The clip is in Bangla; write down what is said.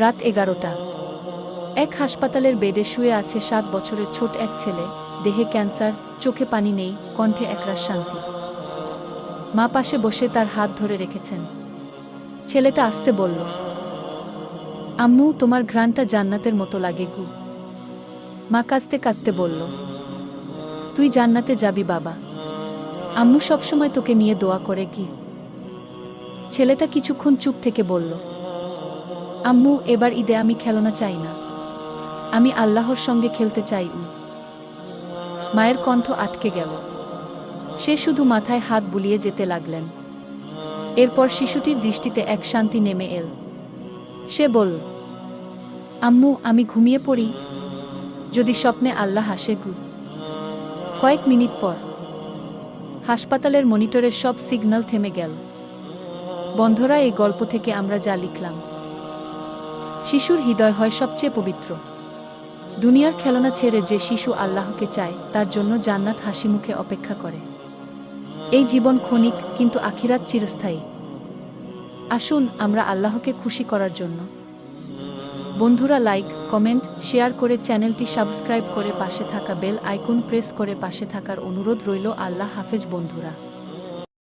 রাত 11টা। এক হাসপাতালের বেডে শুয়ে আছে 7 বছরের ছোট এক ছেলে, দেহে ক্যান্সার, চোখে পানি নেই, কণ্ঠে একরাশ শান্তি। মা পাশে বসে তার হাত ধরে রেখেছেন। ছেলেটা আস্তে বলল, আম্মু, তোমার ঘ্রাণটা জান্নাতের মতো লাগে গু। মা কাঁদতে কাঁদতে বলল, তুই জান্নাতে যাবি বাবা, আম্মু সবসময় তোকে নিয়ে দোয়া করে কি। ছেলেটা কিছুক্ষণ চুপ থেকে বলল, আম্মু, এবার ঈদে আমি খেলনা চাই না, আমি আল্লাহর সঙ্গে খেলতে চাই। মায়ের কণ্ঠ আটকে গেল। সে শুধু মাথায় হাত বুলিয়ে যেতে লাগলেন। এরপর শিশুটির দৃষ্টিতে এক শান্তি নেমে এল। সে বলল, আম্মু, আমি ঘুমিয়ে পড়ি, যদি স্বপ্নে আল্লাহ হাসে গু। কয়েক মিনিট পর হাসপাতালের মনিটরের সব সিগন্যাল থেমে গেল। বন্ধুরা, এই গল্প থেকে আমরা যা লিখলাম, শিশুর হৃদয় হয় সবচেয়ে পবিত্র। দুনিয়ার খেলনা ছেড়ে যে শিশু আল্লাহকে চায়, তার জন্য জান্নাত হাসিমুখে অপেক্ষা করে। এই জীবন ক্ষণিক, কিন্তু আখিরাত চিরস্থায়ী। আসুন আমরা আল্লাহকে খুশি করার জন্য বন্ধুরা লাইক, কমেন্ট, শেয়ার করে চ্যানেলটি সাবস্ক্রাইব করে পাশে থাকা বেল আইকন প্রেস করে পাশে থাকার অনুরোধ রইল। আল্লাহ হাফেজ বন্ধুরা।